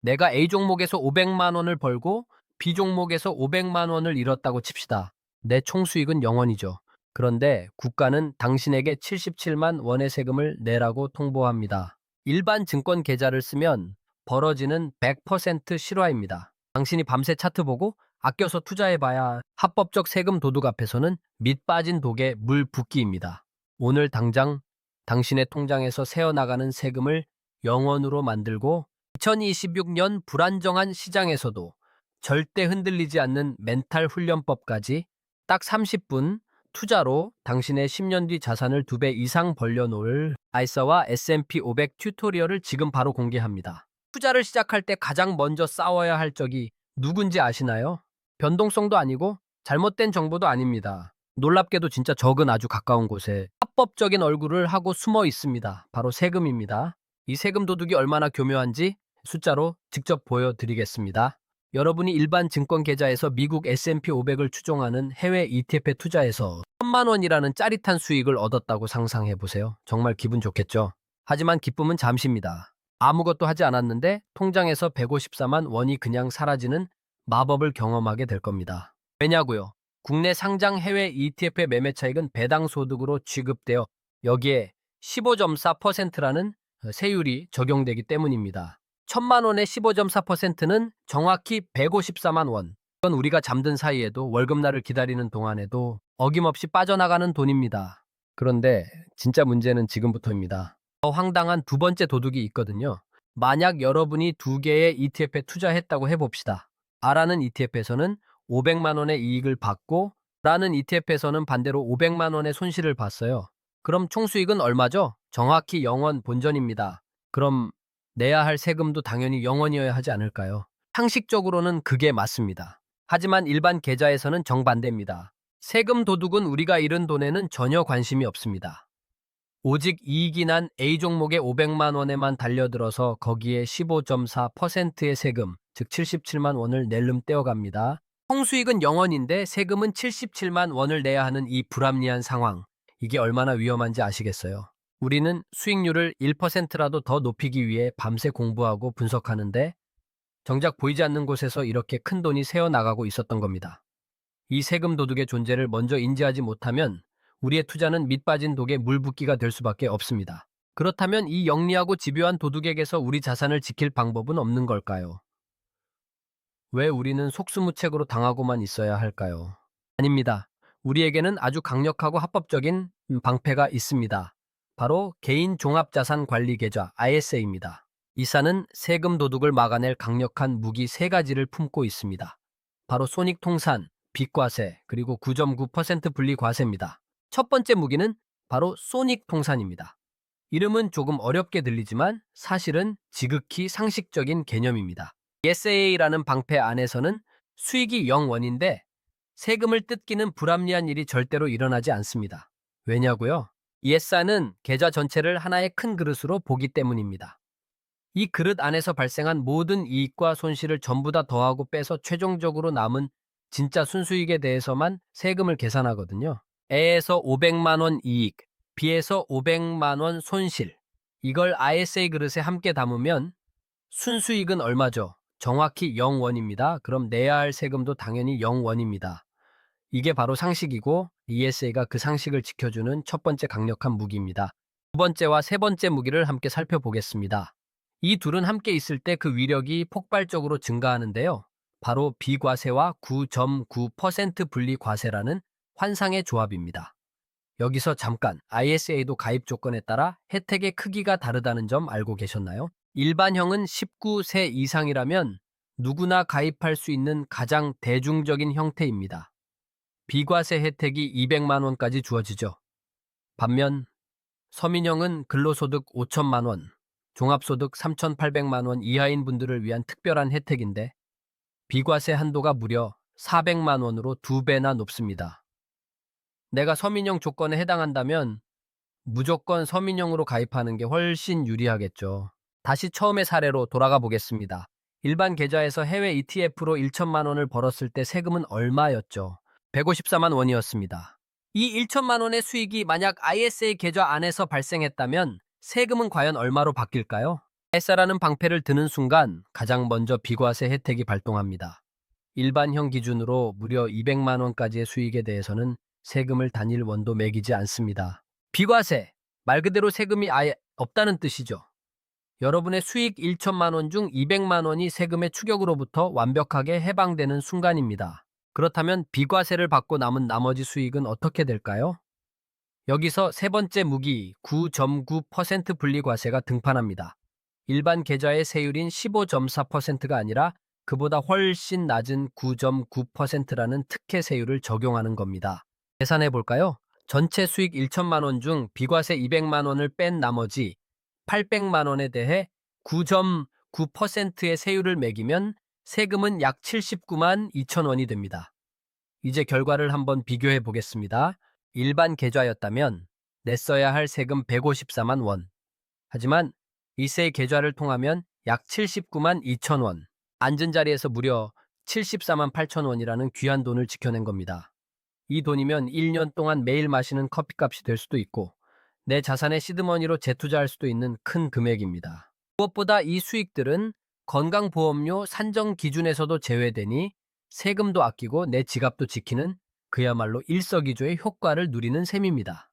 내가 A 종목에서 500만 원을 벌고 B 종목에서 500만 원을 잃었다고 칩시다. 내 총 수익은 0원이죠. 그런데 국가는 당신에게 77만 원의 세금을 내라고 통보합니다. 일반 증권 계좌를 쓰면 벌어지는 100% 실화입니다. 당신이 밤새 차트 보고 아껴서 투자해봐야 합법적 세금 도둑 앞에서는 밑 빠진 독에 물 붓기입니다. 오늘 당장 당신의 통장에서 새어나가는 세금을 0원으로 만들고 2026년 불안정한 시장에서도 절대 흔들리지 않는 멘탈 훈련법까지 딱 30분 투자로 당신의 10년 뒤 자산을 2배 이상 벌려놓을 아이사와 S&P 500 튜토리얼을 지금 바로 공개합니다. 투자를 시작할 때 가장 먼저 싸워야 할 적이 누군지 아시나요? 변동성도 아니고 잘못된 정보도 아닙니다. 놀랍게도 진짜 적은 아주 가까운 곳에 합법적인 얼굴을 하고 숨어 있습니다. 바로 세금입니다. 이 세금 도둑이 얼마나 교묘한지 숫자로 직접 보여드리겠습니다. 여러분이 일반 증권 계좌에서 미국 S&P 500을 추종하는 해외 ETF에 투자해서 1000만 원이라는 짜릿한 수익을 얻었다고 상상해 보세요. 정말 기분 좋겠죠? 하지만 기쁨은 잠시입니다. 아무것도 하지 않았는데 통장에서 154만 원이 그냥 사라지는 마법을 경험하게 될 겁니다. 왜냐고요? 국내 상장 해외 ETF의 매매 차익은 배당 소득으로 취급되어 여기에 15.4%라는 세율이 적용되기 때문입니다. 1000만 원의 15.4%는 정확히 154만 원. 이건 우리가 잠든 사이에도 월급날을 기다리는 동안에도 어김없이 빠져나가는 돈입니다. 그런데 진짜 문제는 지금부터입니다. 더 황당한 두 번째 도둑이 있거든요. 만약 여러분이 두 개의 ETF에 투자했다고 해봅시다. R라는 ETF에서는 500만 원의 이익을 받고 R라는 ETF에서는 반대로 500만 원의 손실을 봤어요. 그럼 총 수익은 얼마죠? 정확히 0원 본전입니다. 그럼 내야 할 세금도 당연히 0원이어야 하지 않을까요? 상식적으로는 그게 맞습니다. 하지만 일반 계좌에서는 정반대입니다. 세금 도둑은 우리가 잃은 돈에는 전혀 관심이 없습니다. 오직 이익이 난 A 종목의 500만 원에만 달려들어서 거기에 15.4%의 세금, 즉 77만 원을 낼름 떼어갑니다. 총 수익은 0원인데 세금은 77만 원을 내야 하는 이 불합리한 상황. 이게 얼마나 위험한지 아시겠어요? 우리는 수익률을 1%라도 더 높이기 위해 밤새 공부하고 분석하는데 정작 보이지 않는 곳에서 이렇게 큰 돈이 새어나가고 있었던 겁니다. 이 세금 도둑의 존재를 먼저 인지하지 못하면 우리의 투자는 밑빠진 독에 물 붓기가 될 수밖에 없습니다. 그렇다면 이 영리하고 집요한 도둑에게서 우리 자산을 지킬 방법은 없는 걸까요? 왜 우리는 속수무책으로 당하고만 있어야 할까요? 아닙니다. 우리에게는 아주 강력하고 합법적인 방패가 있습니다. 바로 개인 종합자산관리계좌 ISA입니다. 이사는 세금 도둑을 막아낼 강력한 무기 세 가지를 품고 있습니다. 바로 손익통산, 비과세, 그리고 9.9% 분리과세입니다. 첫 번째 무기는 바로 손익통산입니다. 이름은 조금 어렵게 들리지만 사실은 지극히 상식적인 개념입니다. SA라는 방패 안에서는 수익이 0원인데 세금을 뜯기는 불합리한 일이 절대로 일어나지 않습니다. 왜냐고요? ESR는 계좌 전체를 하나의 큰 그릇으로 보기 때문입니다. 이 그릇 안에서 발생한 모든 이익과 손실을 전부 다 더하고 빼서 최종적으로 남은 진짜 순수익에 대해서만 세금을 계산하거든요. A에서 500만 원 이익, B에서 500만 원 손실. 이걸 ISA 그릇에 함께 담으면 순수익은 얼마죠? 정확히 0원입니다. 그럼 내야 할 세금도 당연히 0원입니다. 이게 바로 상식이고 ESA가 그 상식을 지켜주는 첫 번째 강력한 무기입니다. 두 번째와 세 번째 무기를 함께 살펴보겠습니다. 이 둘은 함께 있을 때 그 위력이 폭발적으로 증가하는데요. 바로 비과세와 9.9% 분리과세라는 환상의 조합입니다. 여기서 잠깐 ISA도 가입 조건에 따라 혜택의 크기가 다르다는 점 알고 계셨나요? 일반형은 19세 이상이라면 누구나 가입할 수 있는 가장 대중적인 형태입니다. 비과세 혜택이 200만 원까지 주어지죠. 반면 서민형은 근로소득 5천만 원, 종합소득 3,800만 원 이하인 분들을 위한 특별한 혜택인데 비과세 한도가 무려 400만 원으로 2배나 높습니다. 내가 서민형 조건에 해당한다면 무조건 서민형으로 가입하는 게 훨씬 유리하겠죠. 다시 처음의 사례로 돌아가 보겠습니다. 일반 계좌에서 해외 ETF로 1천만 원을 벌었을 때 세금은 얼마였죠? 154만 원이었습니다. 이 1천만 원의 수익이 만약 ISA 계좌 안에서 발생했다면 세금은 과연 얼마로 바뀔까요? ISR라는 방패를 드는 순간 가장 먼저 비과세 혜택이 발동합니다. 일반형 기준으로 무려 200만 원까지의 수익에 대해서는 세금을 단일 원도 매기지 않습니다. 비과세, 말 그대로 세금이 아예 없다는 뜻이죠. 여러분의 수익 1천만 원 중 200만 원이 세금의 추격으로부터 완벽하게 해방되는 순간입니다. 그렇다면 비과세를 받고 남은 나머지 수익은 어떻게 될까요? 여기서 세 번째 무기 9.9% 분리과세가 등판합니다. 일반 계좌의 세율인 15.4%가 아니라 그보다 훨씬 낮은 9.9%라는 특혜 세율을 적용하는 겁니다. 계산해 볼까요? 전체 수익 1천만 원 중 비과세 200만 원을 뺀 나머지 800만 원에 대해 9.9%의 세율을 매기면 세금은 약 79만 2천 원이 됩니다. 이제 결과를 한번 비교해 보겠습니다. 일반 계좌였다면 냈어야 할 세금 154만 원. 하지만 이세 계좌를 통하면 약 79만 2천 원. 앉은 자리에서 무려 74만 8천 원이라는 귀한 돈을 지켜낸 겁니다. 이 돈이면 1년 동안 매일 마시는 커피값이 될 수도 있고 내 자산의 시드머니로 재투자할 수도 있는 큰 금액입니다. 무엇보다 이 수익들은 건강보험료 산정 기준에서도 제외되니 세금도 아끼고 내 지갑도 지키는 그야말로 일석이조의 효과를 누리는 셈입니다.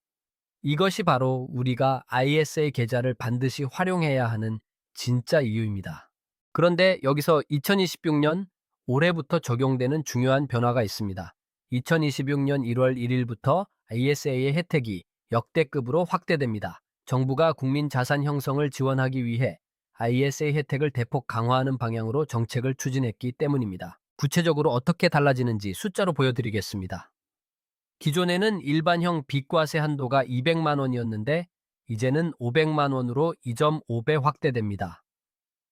이것이 바로 우리가 ISA 계좌를 반드시 활용해야 하는 진짜 이유입니다. 그런데 여기서 2026년 올해부터 적용되는 중요한 변화가 있습니다. 2026년 1월 1일부터 ISA의 혜택이 역대급으로 확대됩니다. 정부가 국민 자산 형성을 지원하기 위해 ISA 혜택을 대폭 강화하는 방향으로 정책을 추진했기 때문입니다. 구체적으로 어떻게 달라지는지 숫자로 보여드리겠습니다. 기존에는 일반형 비과세 한도가 200만 원이었는데 이제는 500만 원으로 2.5배 확대됩니다.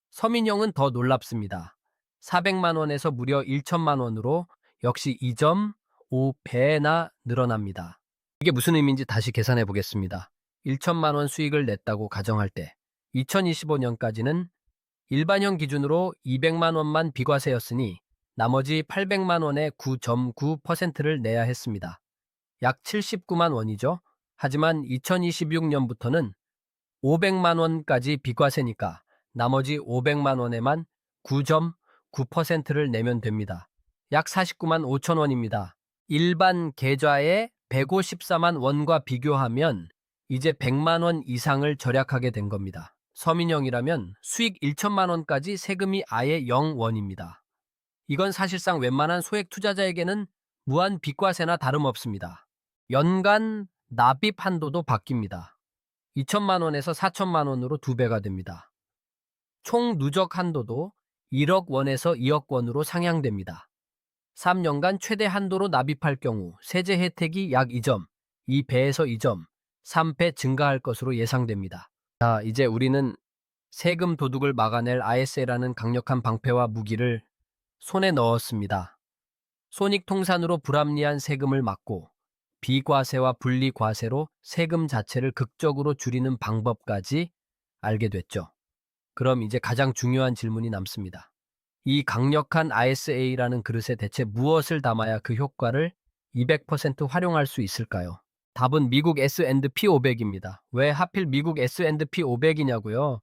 서민형은 더 놀랍습니다. 400만 원에서 무려 1천만 원으로 역시 2.5배나 늘어납니다. 이게 무슨 의미인지 다시 계산해 보겠습니다. 1천만 원 수익을 냈다고 가정할 때 2025년까지는 일반형 기준으로 200만 원만 비과세였으니 나머지 800만 원의 9.9%를 내야 했습니다. 약 79만 원이죠. 하지만 2026년부터는 500만 원까지 비과세니까 나머지 500만 원에만 9.9%를 내면 됩니다. 약 49만 5천 원입니다. 일반 계좌의 154만 원과 비교하면 이제 100만 원 이상을 절약하게 된 겁니다. 서민형이라면 수익 1천만 원까지 세금이 아예 0원입니다. 이건 사실상 웬만한 소액 투자자에게는 무한 비과세나 다름없습니다. 연간 납입 한도도 바뀝니다. 2천만 원에서 4천만 원으로 2배가 됩니다. 총 누적 한도도 1억 원에서 2억 원으로 상향됩니다. 3년간 최대 한도로 납입할 경우 세제 혜택이 약 2배에서 2.3배 증가할 것으로 예상됩니다. 자, 이제 우리는 세금 도둑을 막아낼 ISA라는 강력한 방패와 무기를 손에 넣었습니다. 손익통산으로 불합리한 세금을 막고 비과세와 분리과세로 세금 자체를 극적으로 줄이는 방법까지 알게 됐죠. 그럼 이제 가장 중요한 질문이 남습니다. 이 강력한 ISA라는 그릇에 대체 무엇을 담아야 그 효과를 200% 활용할 수 있을까요? 답은 미국 S&P 500입니다. 왜 하필 미국 S&P 500이냐고요?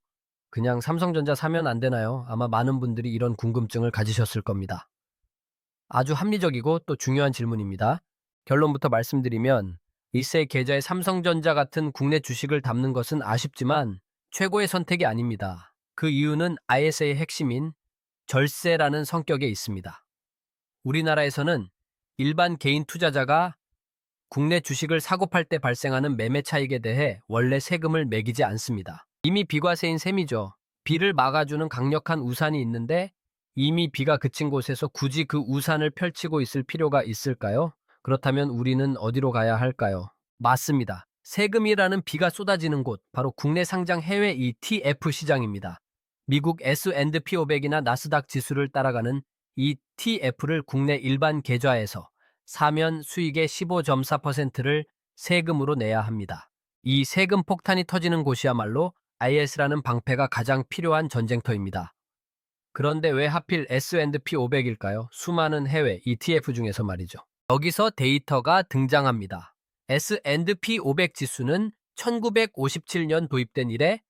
그냥 삼성전자 사면 안 되나요? 아마 많은 분들이 이런 궁금증을 가지셨을 겁니다. 아주 합리적이고 또 중요한 질문입니다. 결론부터 말씀드리면 일세 계좌에 삼성전자 같은 국내 주식을 담는 것은 아쉽지만 최고의 선택이 아닙니다. 그 이유는 ISA의 핵심인 절세라는 성격에 있습니다. 우리나라에서는 일반 개인 투자자가 국내 주식을 사고 팔 때 발생하는 매매 차익에 대해 원래 세금을 매기지 않습니다. 이미 비과세인 셈이죠. 비를 막아주는 강력한 우산이 있는데 이미 비가 그친 곳에서 굳이 그 우산을 펼치고 있을 필요가 있을까요? 그렇다면 우리는 어디로 가야 할까요? 맞습니다. 세금이라는 비가 쏟아지는 곳, 바로 국내 상장 해외 ETF 시장입니다. 미국 S&P 500이나 나스닥 지수를 따라가는 ETF를 국내 일반 계좌에서 사면 수익의 15.4%를 세금으로 내야 합니다. 이 세금 폭탄이 터지는 곳이야말로 IS라는 방패가 가장 필요한 전쟁터입니다. 그런데 왜 하필 S&P 500일까요? 수많은 해외 ETF 중에서 말이죠. 여기서 데이터가 등장합니다. S&P 500 지수는 1957년 도입된 이래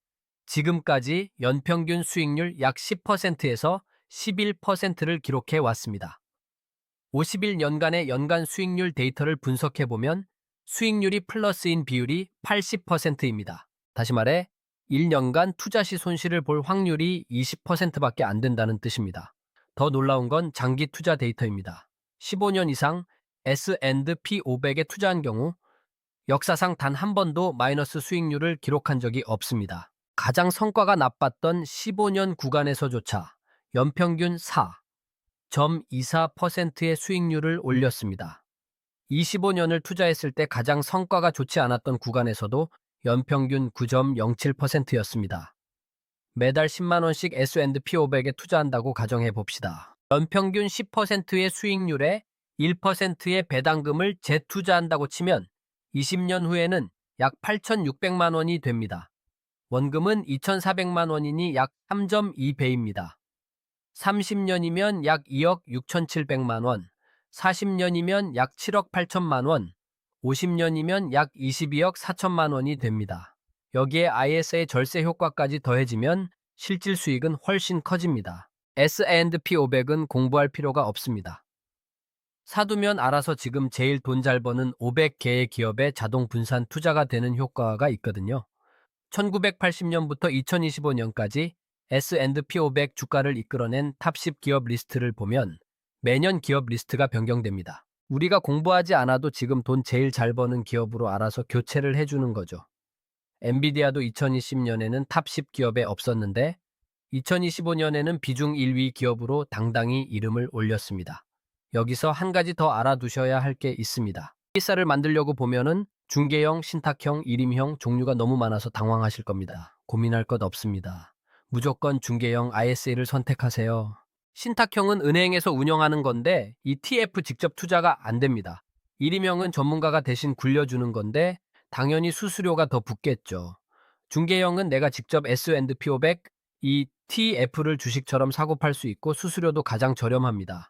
지금까지 연평균 수익률 약 10%에서 11%를 기록해 왔습니다. 51년간의 연간 수익률 데이터를 분석해보면 수익률이 플러스인 비율이 80%입니다. 다시 말해 1년간 투자 시 손실을 볼 확률이 20%밖에 안 된다는 뜻입니다. 더 놀라운 건 장기 투자 데이터입니다. 15년 이상 S&P 500에 투자한 경우 역사상 단 한 번도 마이너스 수익률을 기록한 적이 없습니다. 가장 성과가 나빴던 15년 구간에서조차 연평균 4.24%의 수익률을 올렸습니다. 25년을 투자했을 때 가장 성과가 좋지 않았던 구간에서도 연평균 9.07%였습니다. 매달 10만 원씩 S&P 500에 투자한다고 가정해 봅시다. 연평균 10%의 수익률에 1%의 배당금을 재투자한다고 치면 20년 후에는 약 8,600만 원이 됩니다. 원금은 2,400만 원이니 약 3.2배입니다. 30년이면 약 2억 6,700만 원, 40년이면 약 7억 8천만 원, 50년이면 약 22억 4천만 원이 됩니다. 여기에 ISA 절세 효과까지 더해지면 실질 수익은 훨씬 커집니다. S&P 500은 공부할 필요가 없습니다. 사두면 알아서 지금 제일 돈 잘 버는 500개의 기업에 자동 분산 투자가 되는 효과가 있거든요. 1980년부터 2025년까지 S&P 500 주가를 이끌어낸 탑 10 기업 리스트를 보면 매년 기업 리스트가 변경됩니다. 우리가 공부하지 않아도 지금 돈 제일 잘 버는 기업으로 알아서 교체를 해주는 거죠. 엔비디아도 2020년에는 탑 10 기업에 없었는데 2025년에는 비중 1위 기업으로 당당히 이름을 올렸습니다. 여기서 한 가지 더 알아두셔야 할 게 있습니다. 회사를 만들려고 보면은 중개형, 신탁형, 일임형 종류가 너무 많아서 당황하실 겁니다. 고민할 것 없습니다. 무조건 중개형 ISA를 선택하세요. 신탁형은 은행에서 운영하는 건데 ETF 직접 투자가 안 됩니다. 일임형은 전문가가 대신 굴려주는 건데 당연히 수수료가 더 붙겠죠. 중개형은 내가 직접 S&P 500 ETF를 주식처럼 사고 팔 수 있고 수수료도 가장 저렴합니다.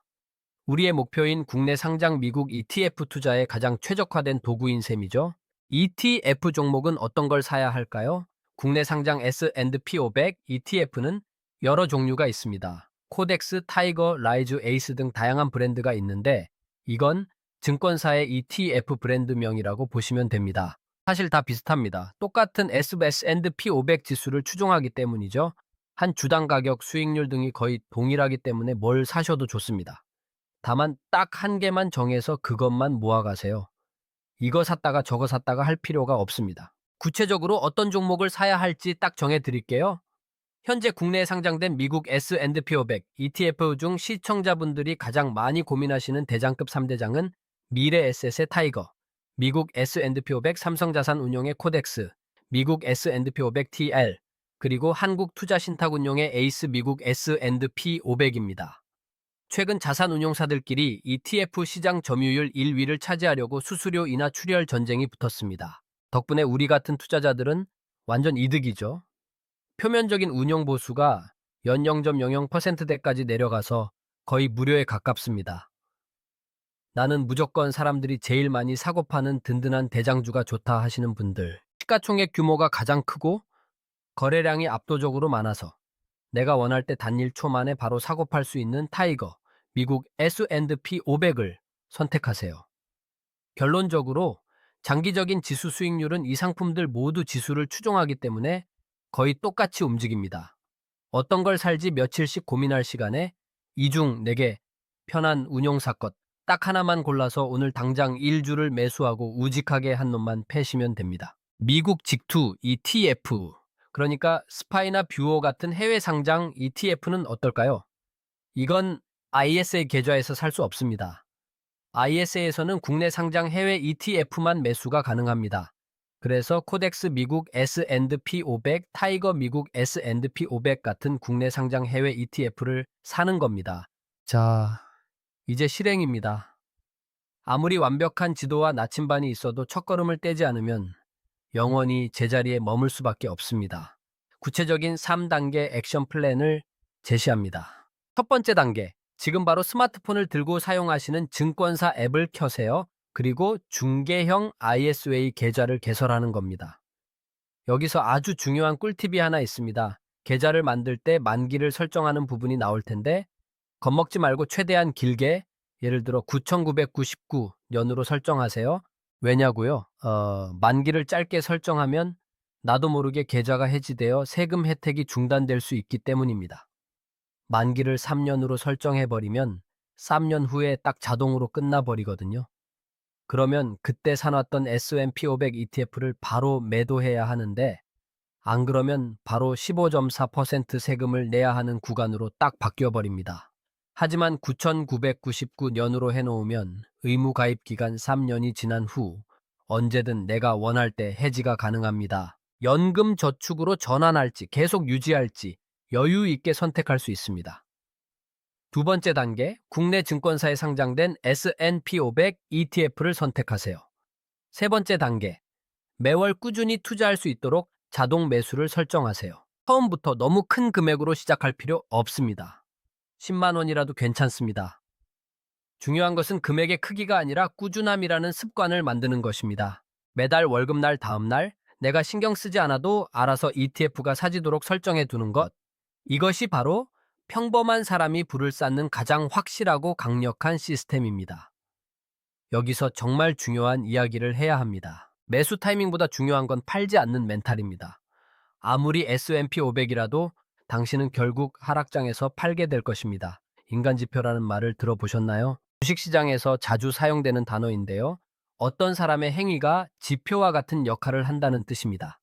우리의 목표인 국내 상장 미국 ETF 투자에 가장 최적화된 도구인 셈이죠. ETF 종목은 어떤 걸 사야 할까요? 국내 상장 S&P 500 ETF는 여러 종류가 있습니다. 코덱스, 타이거, 라이즈, 에이스 등 다양한 브랜드가 있는데 이건 증권사의 ETF 브랜드명이라고 보시면 됩니다. 사실 다 비슷합니다. 똑같은 S&P 500 지수를 추종하기 때문이죠. 한 주당 가격, 수익률 등이 거의 동일하기 때문에 뭘 사셔도 좋습니다. 다만 딱 한 개만 정해서 그것만 모아가세요. 이거 샀다가 저거 샀다가 할 필요가 없습니다. 구체적으로 어떤 종목을 사야 할지 딱 정해 드릴게요. 현재 국내에 상장된 미국 S&P 500 ETF 중 시청자분들이 가장 많이 고민하시는 대장급 3대장은 미래에셋의 타이거, 미국 S&P 500 삼성자산운용의 코덱스, 미국 S&P 500 TL, 그리고 한국투자신탁운용의 에이스 미국 S&P 500입니다. 최근 자산운용사들끼리 ETF 시장 점유율 1위를 차지하려고 수수료 인하 출혈 전쟁이 붙었습니다. 덕분에 우리 같은 투자자들은 완전 이득이죠. 표면적인 운용 보수가 연 0.00%대까지 내려가서 거의 무료에 가깝습니다. 나는 무조건 사람들이 제일 많이 사고 파는 든든한 대장주가 좋다 하시는 분들, 시가총액 규모가 가장 크고 거래량이 압도적으로 많아서 내가 원할 때 단일 초 만에 바로 사고 팔 수 있는 타이거, 미국 S&P 500을 선택하세요. 결론적으로 장기적인 지수 수익률은 이 상품들 모두 지수를 추종하기 때문에 거의 똑같이 움직입니다. 어떤 걸 살지 며칠씩 고민할 시간에 이 중 4개 편한 운용사 것 딱 하나만 골라서 오늘 당장 1주를 매수하고 우직하게 한 놈만 패시면 됩니다. 미국 직투 ETF, 그러니까 스파이나 뷰오 같은 해외 상장 ETF는 어떨까요? 이건 ISA 계좌에서 살 수 없습니다. ISA에서는 국내 상장 해외 ETF만 매수가 가능합니다. 그래서 코덱스 미국 S&P 500, 타이거 미국 S&P 500 같은 국내 상장 해외 ETF를 사는 겁니다. 자, 이제 실행입니다. 아무리 완벽한 지도와 나침반이 있어도 첫걸음을 떼지 않으면 영원히 제자리에 머물 수밖에 없습니다. 구체적인 3단계 액션 플랜을 제시합니다. 첫 번째 단계, 지금 바로 스마트폰을 들고 사용하시는 증권사 앱을 켜세요. 그리고 중개형 ISA 계좌를 개설하는 겁니다. 여기서 아주 중요한 꿀팁이 하나 있습니다. 계좌를 만들 때 만기를 설정하는 부분이 나올 텐데 겁먹지 말고 최대한 길게 예를 들어 9999년으로 설정하세요. 왜냐고요? 만기를 짧게 설정하면 나도 모르게 계좌가 해지되어 세금 혜택이 중단될 수 있기 때문입니다. 만기를 3년으로 설정해버리면 3년 후에 딱 자동으로 끝나버리거든요. 그러면 그때 사놨던 S&P 500 ETF를 바로 매도해야 하는데 안 그러면 바로 15.4% 세금을 내야 하는 구간으로 딱 바뀌어버립니다. 하지만 9,999년으로 해놓으면 의무 가입 기간 3년이 지난 후 언제든 내가 원할 때 해지가 가능합니다. 연금 저축으로 전환할지 계속 유지할지 여유 있게 선택할 수 있습니다. 두 번째 단계, 국내 증권사에 상장된 S&P 500 ETF를 선택하세요. 세 번째 단계, 매월 꾸준히 투자할 수 있도록 자동 매수를 설정하세요. 처음부터 너무 큰 금액으로 시작할 필요 없습니다. 10만 원이라도 괜찮습니다. 중요한 것은 금액의 크기가 아니라 꾸준함이라는 습관을 만드는 것입니다. 매달 월급날 다음날 내가 신경 쓰지 않아도 알아서 ETF가 사지도록 설정해 두는 것. 이것이 바로 평범한 사람이 부를 쌓는 가장 확실하고 강력한 시스템입니다. 여기서 정말 중요한 이야기를 해야 합니다. 매수 타이밍보다 중요한 건 팔지 않는 멘탈입니다. 아무리 S&P 500이라도 당신은 결국 하락장에서 팔게 될 것입니다. 인간지표라는 말을 들어보셨나요? 주식시장에서 자주 사용되는 단어인데요. 어떤 사람의 행위가 지표와 같은 역할을 한다는 뜻입니다.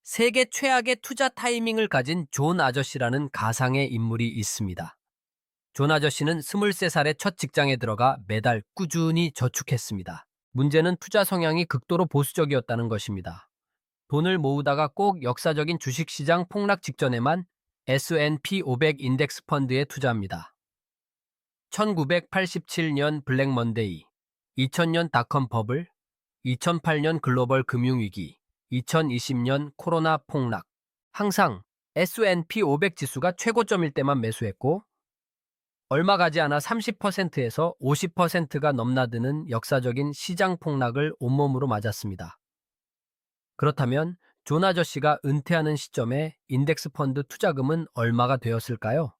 세계 최악의 투자 타이밍을 가진 존 아저씨라는 가상의 인물이 있습니다. 존 아저씨는 23살에 첫 직장에 들어가 매달 꾸준히 저축했습니다. 문제는 투자 성향이 극도로 보수적이었다는 것입니다. 돈을 모으다가 꼭 역사적인 주식시장 폭락 직전에만 S&P 500 인덱스 펀드에 투자합니다. 1987년 블랙 먼데이, 2000년 닷컴 버블, 2008년 글로벌 금융위기, 2020년 코로나 폭락. 항상 S&P 500 지수가 최고점일 때만 매수했고 얼마 가지 않아 30%에서 50%가 넘나드는 역사적인 시장 폭락을 온몸으로 맞았습니다. 그렇다면 존 아저씨가 은퇴하는 시점에 인덱스 펀드 투자금은 얼마가 되었을까요?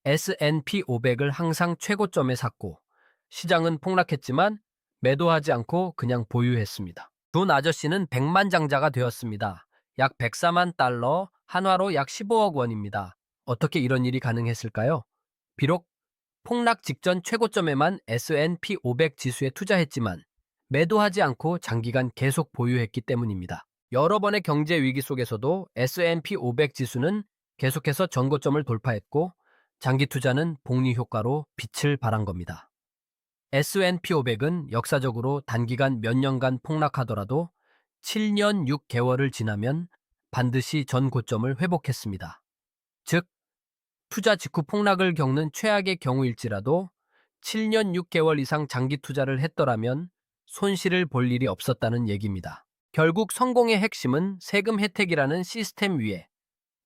S&P 500을 항상 최고점에 샀고 시장은 폭락했지만 매도하지 않고 그냥 보유했습니다. 존 아저씨는 백만장자가 되었습니다. 약 104만 달러, 한화로 약 15억 원입니다. 어떻게 이런 일이 가능했을까요? 비록 폭락 직전 최고점에만 S&P 500 지수에 투자했지만 매도하지 않고 장기간 계속 보유했기 때문입니다. 여러 번의 경제 위기 속에서도 S&P 500 지수는 계속해서 전고점을 돌파했고 장기 투자는 복리 효과로 빛을 발한 겁니다. S&P 500은 역사적으로 단기간 몇 년간 폭락하더라도 7년 6개월을 지나면 반드시 전 고점을 회복했습니다. 즉, 투자 직후 폭락을 겪는 최악의 경우일지라도 7년 6개월 이상 장기 투자를 했더라면 손실을 볼 일이 없었다는 얘기입니다. 결국 성공의 핵심은 세금 혜택이라는 시스템 위에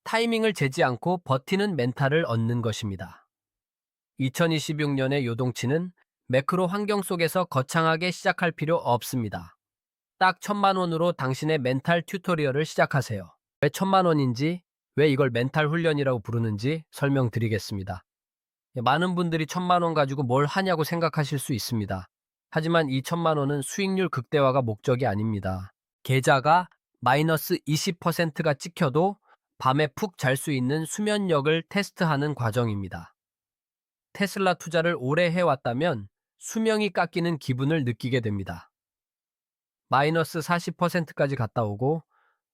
타이밍을 재지 않고 버티는 멘탈을 얻는 것입니다. 2026년의 요동치는 매크로 환경 속에서 거창하게 시작할 필요 없습니다. 딱 1,000만 원으로 당신의 멘탈 튜토리얼을 시작하세요. 왜 1,000만 원인지, 왜 이걸 멘탈 훈련이라고 부르는지 설명드리겠습니다. 많은 분들이 1,000만 원 가지고 뭘 하냐고 생각하실 수 있습니다. 하지만 이 1,000만 원은 수익률 극대화가 목적이 아닙니다. 계좌가 마이너스 20%가 찍혀도 밤에 푹 잘 수 있는 수면력을 테스트하는 과정입니다. 테슬라 투자를 오래 해왔다면 수명이 깎이는 기분을 느끼게 됩니다. 마이너스 40%까지 갔다 오고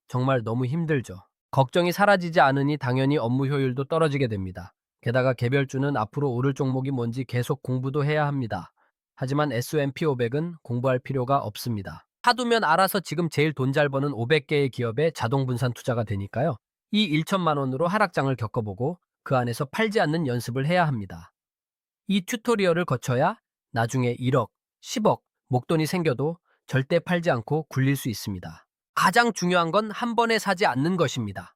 정말 너무 힘들죠. 걱정이 사라지지 않으니 당연히 업무 효율도 떨어지게 됩니다. 게다가 개별주는 앞으로 오를 종목이 뭔지 계속 공부도 해야 합니다. 하지만 S&P 500은 공부할 필요가 없습니다. 사두면 알아서 지금 제일 돈 잘 버는 500개의 기업에 자동 분산 투자가 되니까요. 이 1천만 원으로 하락장을 겪어보고 그 안에서 팔지 않는 연습을 해야 합니다. 이 튜토리얼을 거쳐야 나중에 1억, 10억 목돈이 생겨도 절대 팔지 않고 굴릴 수 있습니다. 가장 중요한 건 한 번에 사지 않는 것입니다.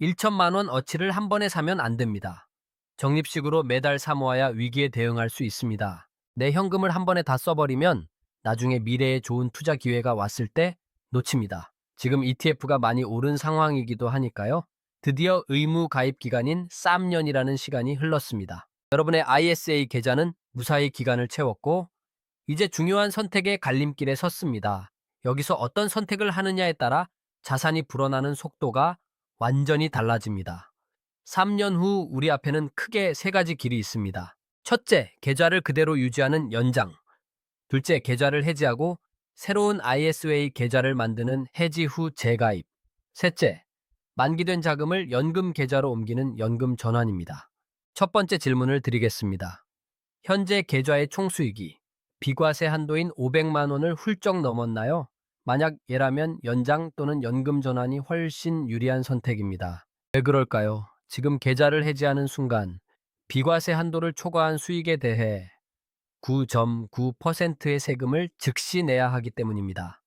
1천만 원 어치를 한 번에 사면 안 됩니다. 적립식으로 매달 사모아야 위기에 대응할 수 있습니다. 내 현금을 한 번에 다 써버리면 나중에 미래에 좋은 투자 기회가 왔을 때 놓칩니다. 지금 ETF가 많이 오른 상황이기도 하니까요. 드디어 의무 가입 기간인 3년이라는 시간이 흘렀습니다. 여러분의 ISA 계좌는 무사히 기간을 채웠고 이제 중요한 선택의 갈림길에 섰습니다. 여기서 어떤 선택을 하느냐에 따라 자산이 불어나는 속도가 완전히 달라집니다. 3년 후 우리 앞에는 크게 세 가지 길이 있습니다. 첫째, 계좌를 그대로 유지하는 연장. 둘째, 계좌를 해지하고 새로운 ISA 계좌를 만드는 해지 후 재가입. 셋째, 만기된 자금을 연금 계좌로 옮기는 연금 전환입니다. 첫 번째 질문을 드리겠습니다. 현재 계좌의 총수익이 비과세 한도인 500만 원을 훌쩍 넘었나요? 만약 예라면 연장 또는 연금 전환이 훨씬 유리한 선택입니다. 왜 그럴까요? 지금 계좌를 해지하는 순간 비과세 한도를 초과한 수익에 대해 9.9%의 세금을 즉시 내야 하기 때문입니다.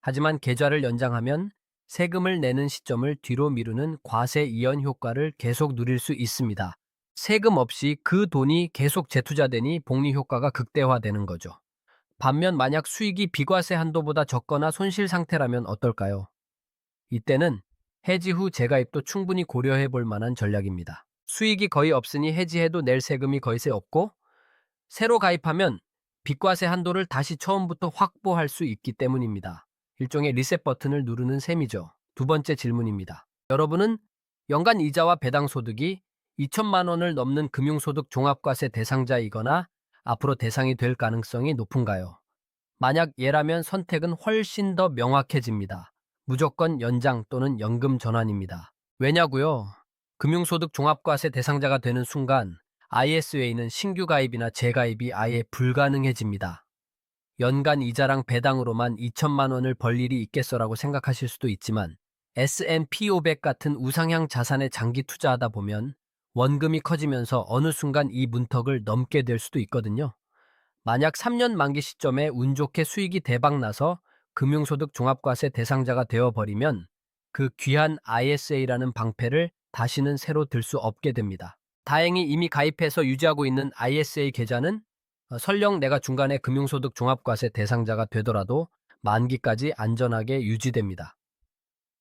하지만 계좌를 연장하면 세금을 내는 시점을 뒤로 미루는 과세 이연 효과를 계속 누릴 수 있습니다. 세금 없이 그 돈이 계속 재투자되니 복리 효과가 극대화되는 거죠. 반면 만약 수익이 비과세 한도보다 적거나 손실 상태라면 어떨까요? 이때는 해지 후 재가입도 충분히 고려해 볼 만한 전략입니다. 수익이 거의 없으니 해지해도 낼 세금이 거의 없고 새로 가입하면 비과세 한도를 다시 처음부터 확보할 수 있기 때문입니다. 일종의 리셋 버튼을 누르는 셈이죠. 두 번째 질문입니다. 여러분은 연간 이자와 배당 소득이 2천만 원을 넘는 금융소득 종합과세 대상자이거나 앞으로 대상이 될 가능성이 높은가요? 만약 예라면 선택은 훨씬 더 명확해집니다. 무조건 연장 또는 연금 전환입니다. 왜냐고요? 금융소득 종합과세 대상자가 되는 순간 ISA는 신규 가입이나 재가입이 아예 불가능해집니다. 연간 이자랑 배당으로만 2천만 원을 벌 일이 있겠어라고 생각하실 수도 있지만 S&P 500 같은 우상향 자산에 장기 투자하다 보면 원금이 커지면서 어느 순간 이 문턱을 넘게 될 수도 있거든요. 만약 3년 만기 시점에 운 좋게 수익이 대박 나서 금융소득 종합과세 대상자가 되어버리면 그 귀한 ISA라는 방패를 다시는 새로 들 수 없게 됩니다. 다행히 이미 가입해서 유지하고 있는 ISA 계좌는 설령 내가 중간에 금융소득 종합과세 대상자가 되더라도 만기까지 안전하게 유지됩니다.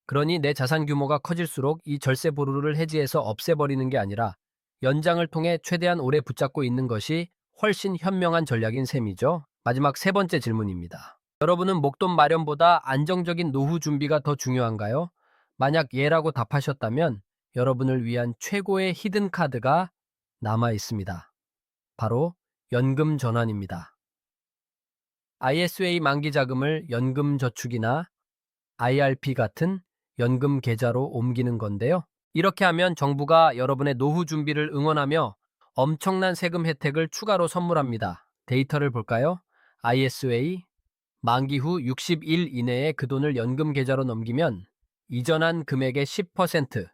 그러니 내 자산 규모가 커질수록 이 절세 보루를 해지해서 없애버리는 게 아니라 연장을 통해 최대한 오래 붙잡고 있는 것이 훨씬 현명한 전략인 셈이죠. 마지막 세 번째 질문입니다. 여러분은 목돈 마련보다 안정적인 노후 준비가 더 중요한가요? 만약 예라고 답하셨다면 여러분을 위한 최고의 히든 카드가 남아 있습니다. 바로 연금 전환입니다. ISA 만기 자금을 연금 저축이나 IRP 같은 연금 계좌로 옮기는 건데요. 이렇게 하면 정부가 여러분의 노후 준비를 응원하며 엄청난 세금 혜택을 추가로 선물합니다. 데이터를 볼까요? ISA 만기 후 60일 이내에 그 돈을 연금 계좌로 넘기면 이전한 금액의 10%,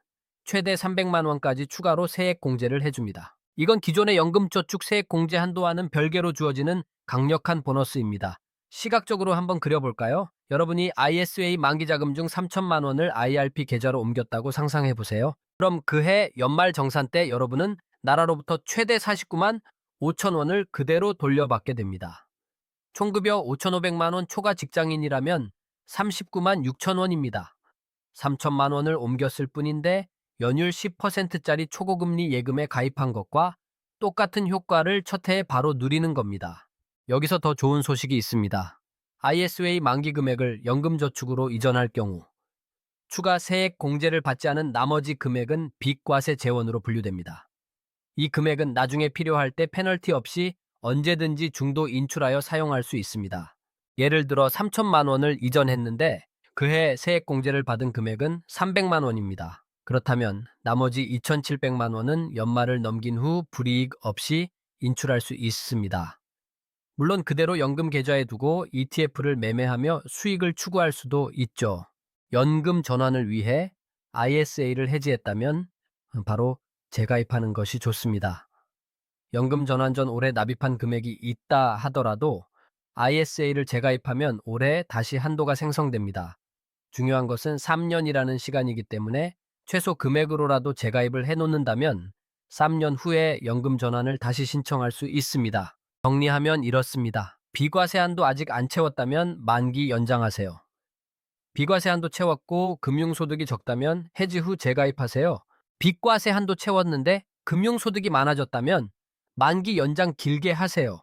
최대 300만 원까지 추가로 세액 공제를 해줍니다. 이건 기존의 연금저축 세액 공제 한도와는 별개로 주어지는 강력한 보너스입니다. 시각적으로 한번 그려볼까요? 여러분이 ISA 만기 자금 중 3천만 원을 IRP 계좌로 옮겼다고 상상해 보세요. 그럼 그해 연말 정산 때 여러분은 나라로부터 최대 49만 5천 원을 그대로 돌려받게 됩니다. 총급여 5,500만 원 초과 직장인이라면 39만 6천 원입니다. 3천만 원을 옮겼을 뿐인데 연율 10%짜리 초고금리 예금에 가입한 것과 똑같은 효과를 첫 해에 바로 누리는 겁니다. 여기서 더 좋은 소식이 있습니다. ISA 만기 금액을 연금저축으로 이전할 경우 추가 세액 공제를 받지 않은 나머지 금액은 비과세 재원으로 분류됩니다. 이 금액은 나중에 필요할 때 페널티 없이 언제든지 중도 인출하여 사용할 수 있습니다. 예를 들어 3천만 원을 이전했는데 그해 세액 공제를 받은 금액은 300만 원입니다. 그렇다면 나머지 2,700만 원은 연말을 넘긴 후 불이익 없이 인출할 수 있습니다. 물론 그대로 연금 계좌에 두고 ETF를 매매하며 수익을 추구할 수도 있죠. 연금 전환을 위해 ISA를 해지했다면 바로 재가입하는 것이 좋습니다. 연금 전환 전 올해 납입한 금액이 있다 하더라도 ISA를 재가입하면 올해 다시 한도가 생성됩니다. 중요한 것은 3년이라는 시간이기 때문에 최소 금액으로라도 재가입을 해놓는다면 3년 후에 연금 전환을 다시 신청할 수 있습니다. 정리하면 이렇습니다. 비과세 한도 아직 안 채웠다면 만기 연장하세요. 비과세 한도 채웠고 금융소득이 적다면 해지 후 재가입하세요. 비과세 한도 채웠는데 금융소득이 많아졌다면 만기 연장 길게 하세요.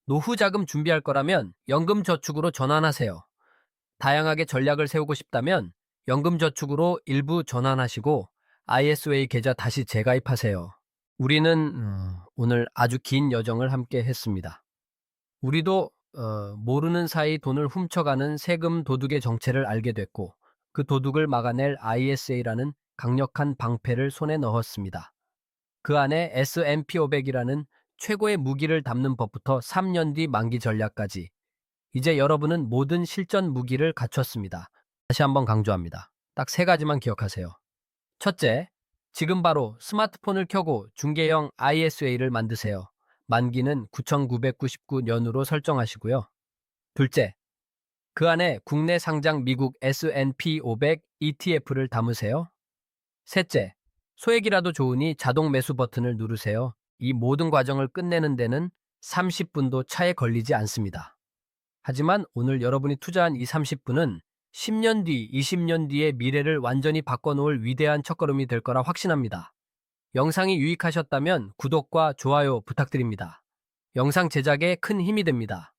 노후 자금 준비할 거라면 연금저축으로 전환하세요. 다양하게 전략을 세우고 싶다면 연금저축으로 일부 전환하시고 ISA 계좌 다시 재가입하세요. 우리는 오늘 아주 긴 여정을 함께 했습니다. 우리도 모르는 사이 돈을 훔쳐가는 세금 도둑의 정체를 알게 됐고 그 도둑을 막아낼 ISA라는 강력한 방패를 손에 넣었습니다. 그 안에 S&P 500이라는 최고의 무기를 담는 법부터 3년 뒤 만기 전략까지 이제 여러분은 모든 실전 무기를 갖췄습니다. 다시 한번 강조합니다. 딱 세 가지만 기억하세요. 첫째, 지금 바로 스마트폰을 켜고 중개형 ISA를 만드세요. 만기는 9999년으로 설정하시고요. 둘째, 그 안에 국내 상장 미국 S&P 500 ETF를 담으세요. 셋째, 소액이라도 좋으니 자동 매수 버튼을 누르세요. 이 모든 과정을 끝내는 데는 30분도 차에 걸리지 않습니다. 하지만 오늘 여러분이 투자한 이 30분은 10년 뒤, 20년 뒤의 미래를 완전히 바꿔놓을 위대한 첫걸음이 될 거라 확신합니다. 영상이 유익하셨다면 구독과 좋아요 부탁드립니다. 영상 제작에 큰 힘이 됩니다.